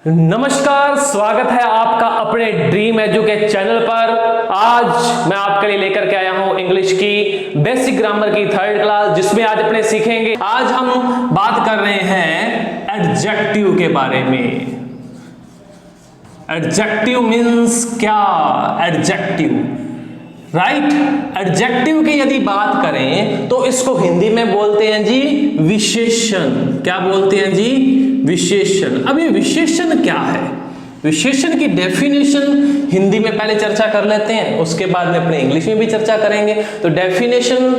नमस्कार, स्वागत है आपका अपने ड्रीम एजुकेट चैनल पर। आज मैं आपके लिए लेकर के आया हूं इंग्लिश की बेसिक ग्रामर की थर्ड क्लास, जिसमें आज अपने सीखेंगे। आज हम बात कर रहे हैं एडजेक्टिव के बारे में। एडजेक्टिव मीन्स क्या? Adjective, right. एडजेक्टिव की यदि बात करें तो इसको हिंदी में बोलते हैं जी विशेषण। क्या बोलते हैं जी? विशेषण। अब ये विशेषण क्या है? विशेषण की डेफिनेशन हिंदी में पहले चर्चा कर लेते हैं, उसके बाद में अपने इंग्लिश में भी चर्चा करेंगे। तो डेफिनेशन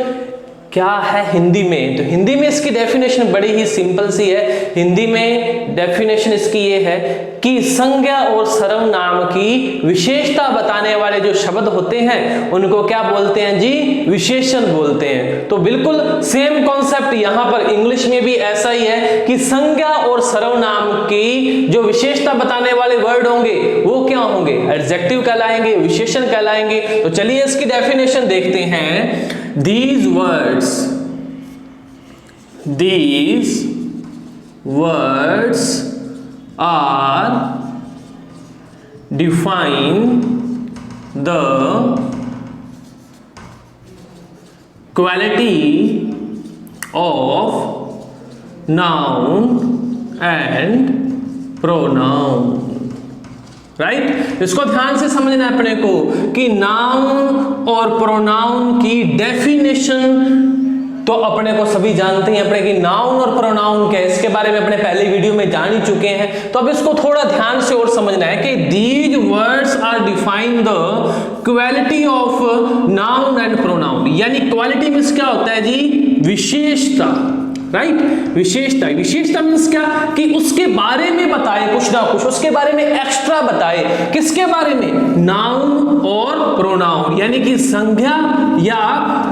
क्या है हिंदी में? तो हिंदी में इसकी डेफिनेशन बड़ी ही सिंपल सी है। हिंदी में डेफिनेशन इसकी ये है कि संज्ञा और सर्वनाम की विशेषता बताने वाले जो शब्द होते हैं उनको क्या बोलते हैं जी? विशेषण बोलते हैं। तो बिल्कुल सेम कॉन्सेप्ट यहां पर इंग्लिश में भी ऐसा ही है कि संज्ञा और सर्वनाम की जो विशेषता बताने वाले वर्ड होंगे वो क्या होंगे? एडजेक्टिव कहलाएंगे, विशेषण कहलाएंगे। तो चलिए इसकी डेफिनेशन देखते हैं। These words are define the quality of noun and pronoun, right. इसको ध्यान से समझना है अपने को कि नाउन और प्रोनाउन की डेफिनेशन तो अपने को सभी जानते हैं अपने कि नाउन और प्रोनाउन क्या है, इसके बारे में अपने पहले वीडियो में जान ही चुके हैं। तो अब इसको थोड़ा ध्यान से और समझना है कि these words are define the quality of noun and pronoun. यानी क्वालिटी मींस क्या होता है जी? विशेषता, राइट। विशेषता, विशेषता मीन्स क्या? कि उसके बारे में बताए कुछ ना कुछ, उसके बारे में एक्स्ट्रा बताए। किसके बारे में? नाउन और प्रोनाउन, यानी कि संज्ञा या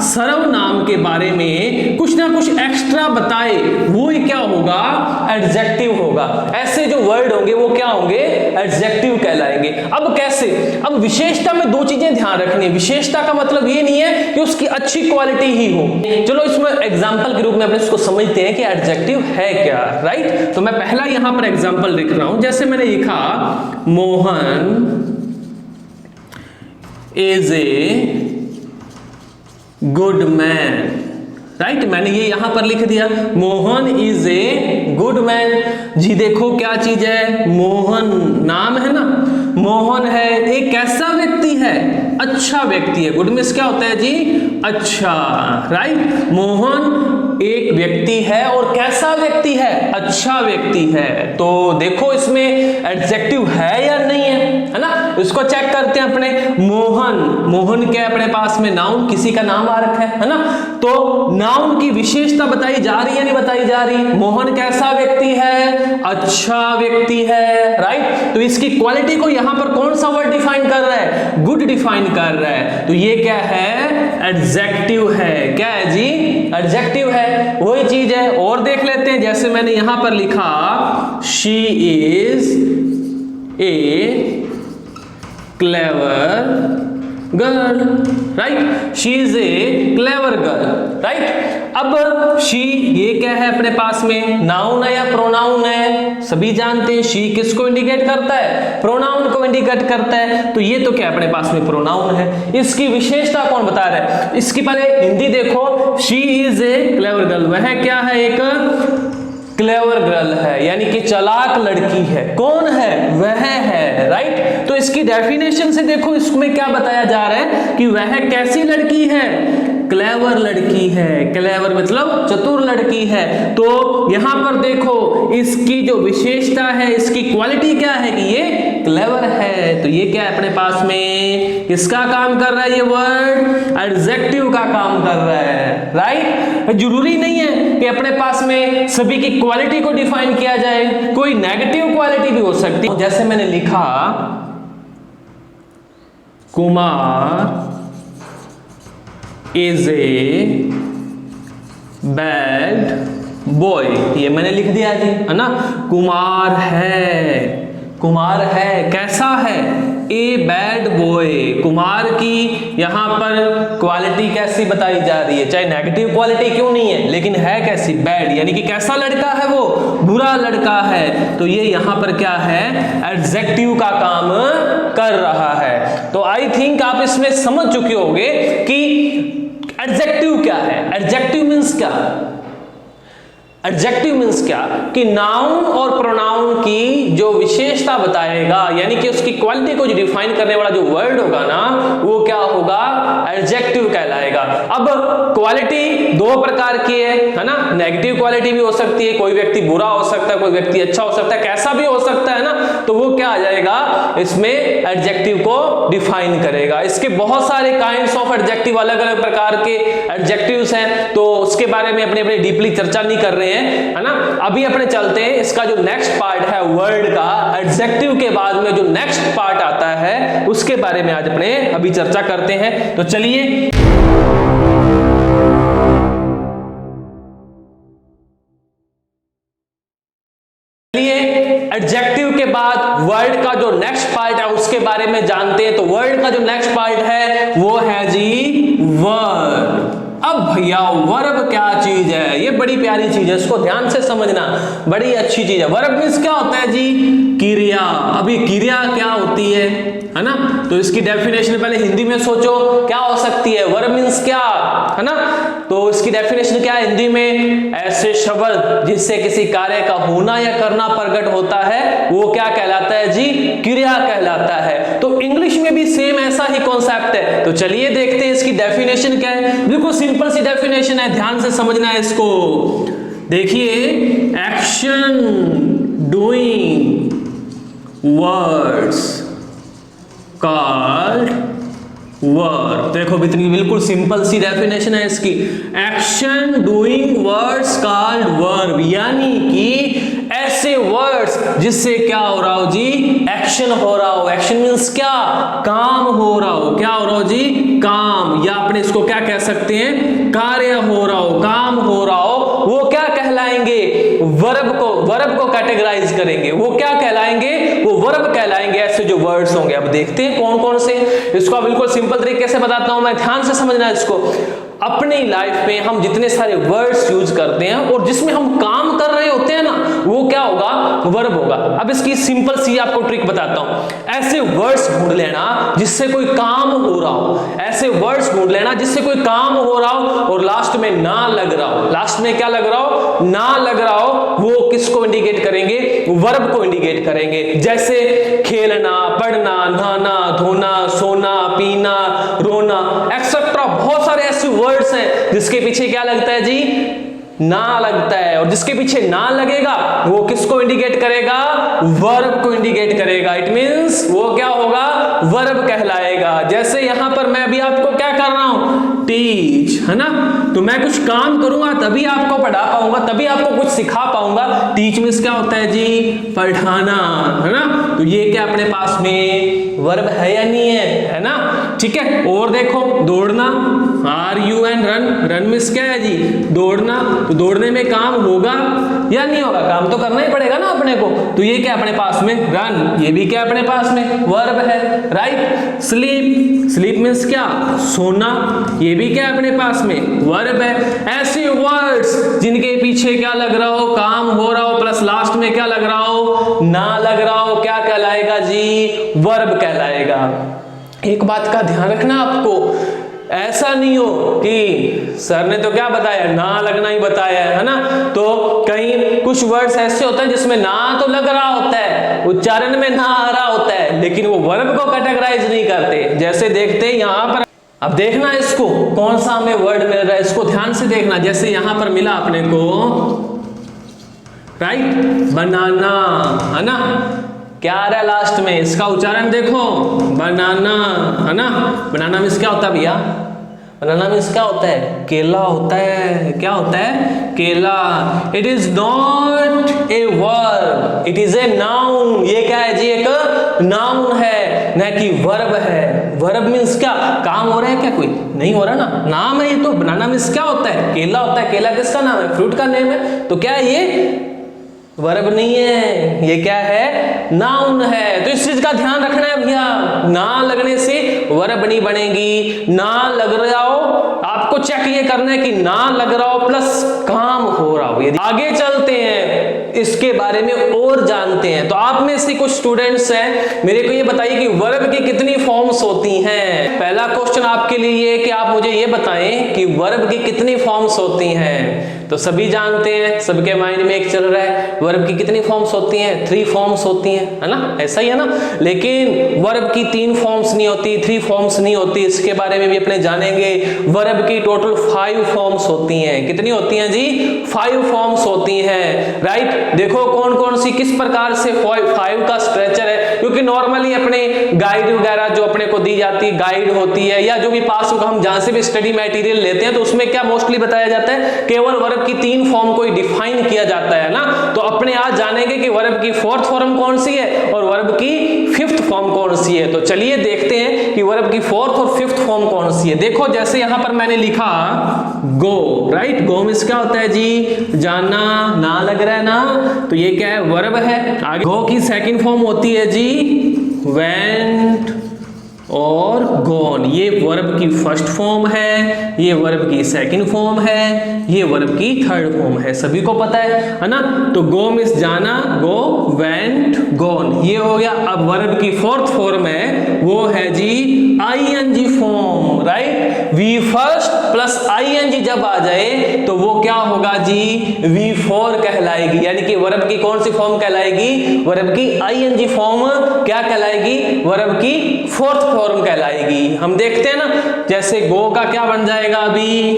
सर्वनाम के बारे में कुछ ना कुछ एक्स्ट्रा बताए, वो ही क्या होगा? एडजेक्टिव होगा। ऐसे जो वर्ड होंगे वो क्या होंगे? एडजेक्टिव कहलाएंगे। अब कैसे? अब विशेषता में दो चीजें ध्यान रखनी है। विशेषता का मतलब ये नहीं है कि उसकी अच्छी क्वालिटी ही हो। चलो इसमें एग्जाम्पल के रूप में अपने इसको समझते हैं कि एडजेक्टिव है क्या, राइट। तो मैं पहला यहां पर एग्जांपल लिख रहा हूं। जैसे मैंने लिखा Mohan is a good man, right. मैंने ये यहां पर लिख दिया Mohan is a good man. जी देखो क्या चीज है? मोहन नाम है ना, मोहन है, एक कैसा व्यक्ति है? अच्छा व्यक्ति है। गुड मींस क्या होता है जी? अच्छा, राइट। मोहन एक व्यक्ति है और कैसा व्यक्ति है? अच्छा व्यक्ति है। तो देखो इसमें एडजेक्टिव है या नहीं है ना? इसको चेक करते हैं अपने। मोहन, मोहन क्या है अपने पास में? नाउन, किसी का नाम आ रखा है ना। तो नाउन की विशेषता बताई जा रही है नहीं बताई जा रही? मोहन कैसा व्यक्ति है? अच्छा व्यक्ति है, राइट। तो इसकी क्वालिटी को यहां पर कौन सा वर्ड डिफाइन कर रहा है? गुड डिफाइन कर रहा है। तो ये क्या है? एडजेक्टिव है। क्या है जी? एडजेक्टिव है। वही चीज है। और देख लेते हैं। जैसे मैंने यहां पर लिखा she is a clever girl, right. She is a clever girl, right. अब शी ये क्या है अपने पास में? नाउन है या प्रोनाउन है? सभी जानते हैं शी किसको इंडिकेट करता है? प्रोनाउन को इंडिकेट करता है। तो ये तो क्या अपने पास में? प्रोनाउन है। इसकी विशेषता कौन बता रहा है? इसकी पहले हिंदी देखो। She is a clever girl, वह क्या है? एक क्लेवर गर्ल है, यानी कि चालाक लड़की है। कौन है? वह है, राइट। तो इसकी डेफिनेशन से देखो इसमें क्या बताया जा रहा है कि वह कैसी लड़की है? क्लेवर लड़की है। क्लेवर मतलब चतुर लड़की है। तो यहां पर देखो इसकी जो विशेषता है, इसकी क्वालिटी क्या है कि ये क्लेवर है। तो ये क्या है अपने पास में? किसका काम कर रहा है ये वर्ड? एडजेक्टिव का काम कर रहा है, राइट। जरूरी नहीं है कि अपने पास में सभी की क्वालिटी को डिफाइन किया जाए, कोई नेगेटिव क्वालिटी भी हो सकती है। जैसे मैंने लिखा Kumar is a bad boy, ये मैंने लिख दिया जी, है ना। कुमार है, कुमार है कैसा है? A bad boy. कुमार की यहां पर क्वालिटी कैसी बताई जा रही है? चाहे नेगेटिव क्वालिटी क्यों नहीं है, लेकिन है कैसी? बैड, यानी कि कैसा लड़का है वो? बुरा लड़का है, तो ये यहां पर क्या है, एडजेक्टिव का काम कर रहा है। तो आई थिंक आप इसमें समझ चुके होंगे कि एडजेक्टिव क्या है। एडजेक्टिव मींस क्या, एडजेक्टिव मींस क्या कि नाउन और प्रोनाउन की जो विशेषता बताएगा, यानी कि उसकी क्वालिटी को जो डिफाइन करने वाला जो वर्ड होगा ना, वो क्या होगा, एडजेक्टिव कहलाएगा। अब क्वालिटी दो प्रकार की है ना, नेगेटिव क्वालिटी भी हो सकती है, कोई व्यक्ति बुरा हो सकता है, कोई व्यक्ति अच्छा हो सकता है, कैसा भी हो सकता है ना, तो वो क्या आ जाएगा, इसमें एडजेक्टिव को डिफाइन करेगा। इसके बहुत सारे काइंड्स ऑफ एडजेक्टिव, अलग अलग प्रकार के एडजेक्टिव्स हैं, तो उसके बारे में अपने अपने डीपली चर्चा नहीं कर रहे हैं, है ना। अभी अपने चलते हैं, इसका जो नेक्स्ट पार्ट है वर्ड का, एडजेक्टिव के बाद में जो नेक्स्ट पार्ट आता है उसके बारे में आज अपने अभी चर्चा करते हैं। तो चलिए, एडजेक्टिव के बाद वर्ड का जो नेक्स्ट पार्ट है उसके बारे में जानते हैं। तो वर्ड का जो नेक्स्ट पार्ट है वो है जी वर्ब। अब भैया वर्ब क्या चीज है, ये बड़ी प्यारी चीज है, इसको ध्यान से समझना, बड़ी अच्छी चीज है। वर्ब मींस क्या होता है जी, क्रिया। अभी क्रिया क्या होती है ना, तो इसकी डेफिनेशन पहले हिंदी में सोचो क्या हो सकती है। वर्ब मींस क्या, है ना, तो इसकी डेफिनेशन क्या है हिंदी में, ऐसे शब्द जिससे किसी कार्य का होना या करना प्रकट होता है वो क्या कहलाता है जी, क्रिया कहलाता है। तो इंग्लिश में भी सेम ऐसा ही कॉन्सेप्ट है। तो चलिए देखते हैं इसकी डेफिनेशन क्या है। बिल्कुल सिंपल सी डेफिनेशन है, ध्यान से समझना है इसको। देखिए, action, doing, words called verb. देखो इतनी बिल्कुल सिंपल सी डेफिनेशन है इसकी, action, doing, words called verb, यानी कि ऐसे वर्ड्स जिससे क्या हो रहा हो जी, एक्शन हो रहा हो। एक्शन मींस क्या, काम हो रहा हो। क्या हो रहा हो जी, काम, या अपने इसको क्या कह सकते हैं, कार्य हो रहा हो, काम हो रहा हो, वो क्या कहलाएंगे, वर्ब को कैटेगराइज करेंगे, वो क्या कहलाएंगे, वो वर्ब कहलाएंगे, ऐसे जो वर्ड्स होंगे। अब देखते हैं कौन कौन से, इसको बिल्कुल सिंपल तरीके से बताता हूं मैं, ध्यान से समझना इसको। अपनी लाइफ में हम जितने सारे वर्ड्स यूज करते हैं और जिसमें हम काम कर रहे होते हैं ना, वो क्या होगा, वर्ब होगा। अब इसकी सिंपल सी आपको ट्रिक बताता हूं। ऐसे वर्ड्स ढूंढ लेना जिससे कोई काम हो रहा हो, ऐसे वर्ड्स ढूंढ लेना जिससे कोई काम हो रहा हो और लास्ट में ना लग रहा हो। लास्ट में क्या लग रहा हो, ना लग रहा हो, वो किसको इंडिकेट करेंगे, वर्ब को इंडिकेट करेंगे। जैसे खेलना, पढ़ना, नहाना, धोना, सोना, पीना, रोना, एक्सेट्रा, बहुत सारे ऐसे वर्ड्स हैं जिसके पीछे क्या लगता है जी, ना लगता है, और जिसके पीछे ना लगेगा वो किसको इंडिकेट करेगा, वर्ब को इंडिकेट करेगा। इट मींस वो क्या होगा, वर्ब कहलाएगा। जैसे यहां पर मैं अभी आपको क्या कर रहा हूं, टीच, है ना, तो मैं कुछ काम करूंगा तभी आपको पढ़ा पाऊंगा, तभी आपको कुछ सिखा पाऊंगा। टीच मींस क्या होता है जी, पढ़ाना, है ना, तो ये क्या अपने पास में वर्ब है या नहीं है ना, ठीक है। और देखो, दौड़ना, R U N run, run means क्या है जी, दौड़ना, तो दौड़ने में काम होगा या नहीं होगा, काम तो करना ही पड़ेगा ना अपने को, तो ये क्या अपने पास में, रन, ये भी क्या अपने पास में वर्ब है, राइट। स्लीप, स्लीप मींस क्या, सोना, ये भी क्या अपने पास में वर्ब है। ऐसे वर्ड्स जिनके पीछे क्या लग रहा हो, काम हो रहा हो, प्लस लास्ट में क्या लग रहा हो, ना लग रहा हो, क्या कहलाएगा जी, वर्ब कहलाएगा। एक बात का ध्यान रखना आपको, ऐसा नहीं हो कि सर ने तो क्या बताया, ना लगना ही बताया है ना, तो कहीं कुछ वर्ड्स ऐसे होते हैं जिसमें ना तो लग रहा होता है, उच्चारण में ना आ रहा होता है, लेकिन वो वर्ब को कैटेगराइज नहीं करते। जैसे देखते हैं यहां पर, अब देखना इसको कौन सा हमें वर्ड मिल रहा है, इसको ध्यान से देखना। जैसे यहां पर मिला अपने को, राइट, बनाना, है ना, क्या आ रहा है लास्ट में, इसका उच्चारण देखो, बनाना, है ना। बनाना मींस क्या होता है भैया, बनाना मींस क्या होता है, केला होता है। क्या होता है, केला। It is not a verb, it is a noun. ये क्या है जी, एक नाउन है, न कि वर्ब है। वर्ब मींस क्या, काम हो रहा है क्या, कोई नहीं हो रहा ना, नाम है ये तो। बनाना मींस क्या होता है, केला होता है। केला किसका नाम है, फ्रूट का नेम है, तो क्या है ये, वर्ब नहीं है, ये क्या है, नाउन है। तो इस चीज का ध्यान रखना है भैया, ना लगने से वर्ब नहीं बनेगी। ना लग रहा हो, आपको चेक ये करना है कि ना लग रहा हो प्लस काम हो रहा हो। यदि आगे चलते हैं, इसके बारे में और जानते हैं। तो आप में से कुछ स्टूडेंट्स हैं, मेरे को ये बताइए कि वर्ब की कितनी फॉर्म्स होती हैं। पहला क्वेश्चन आपके लिए ये है कि आप मुझे ये बताएं कि वर्ब की कितनी फॉर्म्स होती हैं। तो सभी जानते हैं, सबके माइंड में एक चल रहा है, वर्ब की कितनी फॉर्म्स होती हैं? 3 फॉर्म्स होती हैं, है ना, ऐसा ही है ना। लेकिन वर्ब की 3 फॉर्म्स नहीं होती, 3 फॉर्म्स नहीं होती, इसके बारे में भी अपने जानेंगे। वर्ब की टोटल 5 फॉर्म्स होती हैं। कितनी होती हैं जी? 5 फॉर्म्स होती हैं, राइट। देखो कौन कौन सी, किस प्रकार से 5 का स्ट्रक्चर है, क्योंकि नॉर्मली अपने गाइड वगैरह जो अपने को दी जाती है, गाइड होती है या जो भी पास होगा, हम जहां से भी स्टडी मटेरियल लेते हैं तो उसमें क्या मोस्टली बताया जाता है, केवल वर्ब की 3 फॉर्म को डिफाइन किया जाता है ना। तो अपने आज जानेंगे कि वर्ब की 4th फॉर्म कौन सी है और वर्ब की 5th फॉर्म कौन सी है। तो चलिए देखते हैं कि वर्ब की 4th और 5th फॉर्म कौन सी है। देखो जैसे यहां पर मैंने लिखा गो, राइट। गो मींस क्या होता है जी? जाना, ना लग रहा है ना, तो ये क्या है? वर्ब है। आगे गो की 2nd फॉर्म होती है जी वेंट और गॉन। ये वर्ब की 1st फॉर्म है, ये वर्ब की 2nd फॉर्म है, ये वर्ब की 3rd फॉर्म है, सभी को पता है ना। तो गो मींस जाना, गो, वेंट, गॉन, ये हो गया। अब वर्ब की 4th फॉर्म है, वो है जी ING form, right. V first plus ING जब आ जाए तो वो क्या होगा जी? V4 कहलाएगी, यानी कि वर्ब की कौन सी फॉर्म कहलाएगी? वर्ब की आईएनजी फॉर्म क्या कहलाएगी? वर्ब की 4th फॉर्म कहलाएगी। हम देखते हैं ना, जैसे गो का क्या बन जाएगा अभी?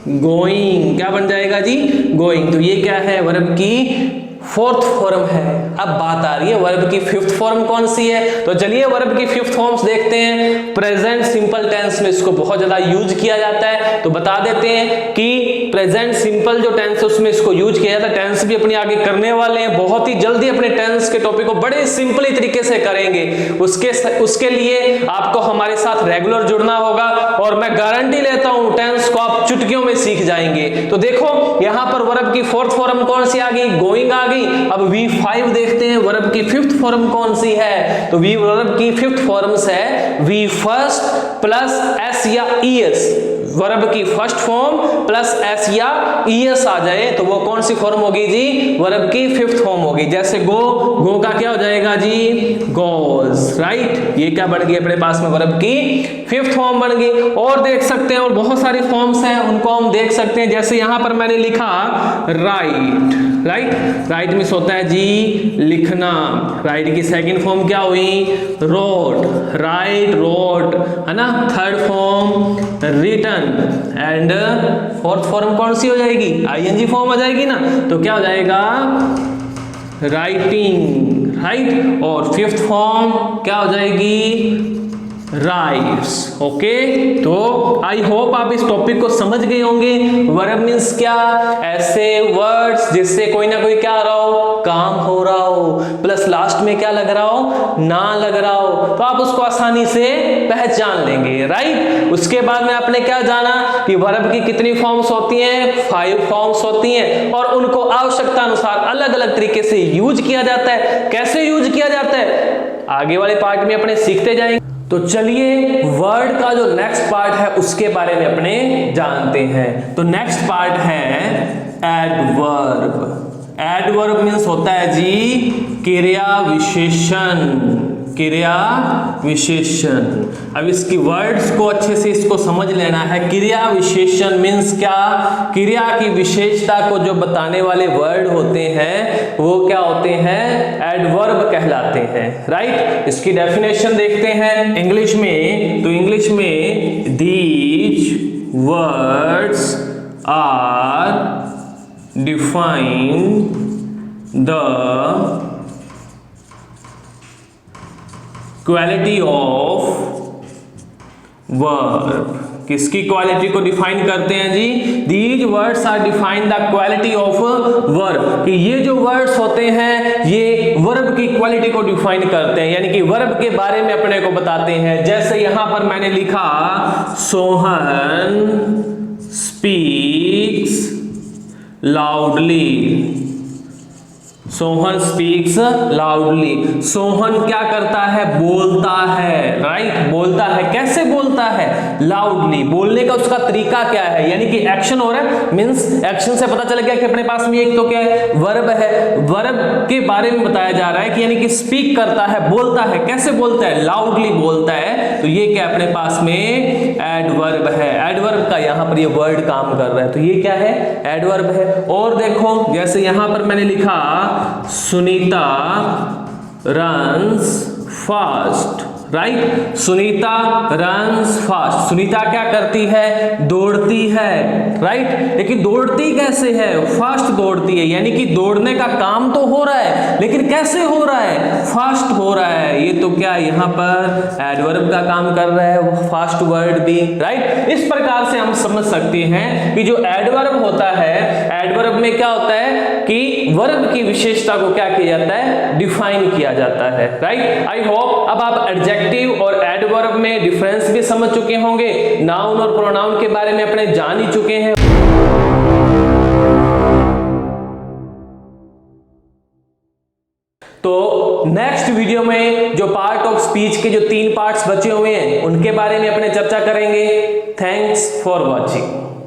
गोइंग। क्या बन जाएगा जी? गोइंग। तो ये क्या है? वर्ब की 4th फॉर्म है। अब बात आ रही है वर्ब की 5th फॉर्म कौन सी है। तो चलिए वर्ब की 5th फॉर्म्स देखते हैं। प्रेजेंट सिंपल टेंस में इसको बहुत ज्यादा यूज किया जाता है, तो बता देते हैं कि प्रेजेंट सिंपल जो टेंस है उसमें इसको यूज किया जाता है। टेंस भी अपनी आगे करने वाले हैं, बहुत ही जल्दी अपने टेंस के टॉपिक को बड़े सिंपली तरीके से करेंगे। उसके लिए आपको हमारे साथ रेगुलर जुड़ना होगा और मैं गारंटी लेता हूं टेंस को आप चुटकियों में सीख जाएंगे। तो देखो यहां पर वर्ब की 4th फॉर्म कौन सी आ गई? गोइंग आ गई। अब V5 देखते हैं वर्ब की 5th फॉर्म कौन सी है। तो वर्ब की 5th फॉर्म्स है V फर्स्ट प्लस S या ES। वर्ब की 1st फॉर्म प्लस S या ES आ जाए तो वो कौन सी फॉर्म होगी जी? वर्ब की 5th फॉर्म होगी। जैसे गो, गो का क्या हो जाएगा जी? Goes, right. ये क्या बन गई अपने पास में? वर्ब की 5th फॉर्म बन गई। और देख सकते हैं और बहुत सारी फॉर्म्स हैं, उनको हम देख सकते हैं। जैसे यहां पर मैंने लिखा राइट, राइट। राइट मींस होता है जी लिखना। राइट की 2nd फॉर्म क्या हुई? रोट, राइट, रोट, है ना। 3rd form written and 4th form कौन सी हो जाएगी? आईएनजी फॉर्म आ जाएगी ना। तो क्या हो जाएगा? Writing, right. और 5th फॉर्म क्या हो जाएगी? राइट्स। ओके, तो आई होप आप इस टॉपिक को समझ गए होंगे। वर्ब मींस क्या? ऐसे वर्ड्स जिससे कोई ना कोई क्या रहा हो? काम हो रहा हो, प्लस लास्ट में क्या लग रहा हो? ना लग रहा हो, तो आप उसको आसानी से पहचान लेंगे, राइट। उसके बाद में आपने क्या जाना कि वर्ब की कितनी फॉर्म्स होती हैं? 5 फॉर्म्स होती हैं और उनको आवश्यकता अनुसार अलग अलग तरीके से यूज किया जाता है। कैसे यूज किया जाता है आगे वाले पार्ट में अपने सीखते जाएंगे। तो चलिए वर्ड का जो नेक्स्ट पार्ट है उसके बारे में अपने जानते हैं। तो नेक्स्ट पार्ट है एडवर्ब। एडवर्ब मीन्स होता है जी क्रिया विशेषण, क्रिया विशेषण। अब इसकी वर्ड्स को अच्छे से इसको समझ लेना है। क्रिया विशेषण मीन्स क्या? क्रिया की विशेषता को जो बताने वाले वर्ड होते हैं वो क्या होते हैं? एडवर्ब कहलाते हैं, राइट। इसकी डेफिनेशन देखते हैं इंग्लिश में। तो इंग्लिश में these words are define the quality of verb. किसकी क्वालिटी को डिफाइन करते हैं जी? These words are define the quality of verb, कि ये जो वर्ड्स होते हैं ये वर्ब की क्वालिटी को डिफाइन करते हैं, यानी कि वर्ब के बारे में अपने को बताते हैं। जैसे यहां पर मैंने लिखा Sohan speaks loudly. Sohan speaks loudly. Sohan क्या करता है? बोलता है, राइट। बोलता है। कैसे बोलता बोलता है? लाउडली। बोलने का उसका तरीका क्या है? यानी कि एक्शन हो रहा है, मींस एक्शन से पता चल गया कि अपने पास में एक तो क्या है, वर्ब है। वर्ब के बारे में बताया जा रहा है कि यानी कि स्पीक करता है, बोलता है। कैसे बोलता है? लाउडली बोलता है। तो ये क्या अपने पास में एडवर्ब है। एडवर्ब का यहां पर ये वर्ड काम कर रहा है, तो ये क्या है? एडवर्ब है। और देखो जैसे यहां पर मैंने लिखा Sunita runs fast, right. Sunita runs fast. Sunita क्या करती है? दौड़ती है, राइट। लेकिन दौड़ती कैसे है? फास्ट दौड़ती है। यानी कि दौड़ने का काम तो हो रहा है, लेकिन कैसे हो रहा है? फास्ट हो रहा है। ये तो क्या यहाँ पर एडवर्ब का काम कर रहा है, वो फास्ट वर्ड भी, राइट। इस प्रकार से हम समझ सकते हैं कि जो एडवर्ब होता है, एडवर्ब में क्या होता है कि वर्ब की विशेषता को क्या किया जाता है? डिफाइन किया जाता है, राइट। आई होप अब आप एडजेक्टिव और एडवर्ब में डिफरेंस भी समझ चुके होंगे, नाउन और प्रोनाउन के बारे में अपने जान ही चुके हैं। तो नेक्स्ट वीडियो में जो पार्ट ऑफ स्पीच के जो 3 पार्ट्स बचे हुए हैं उनके बारे में अपने चर्चा करेंगे। Thanks for watching.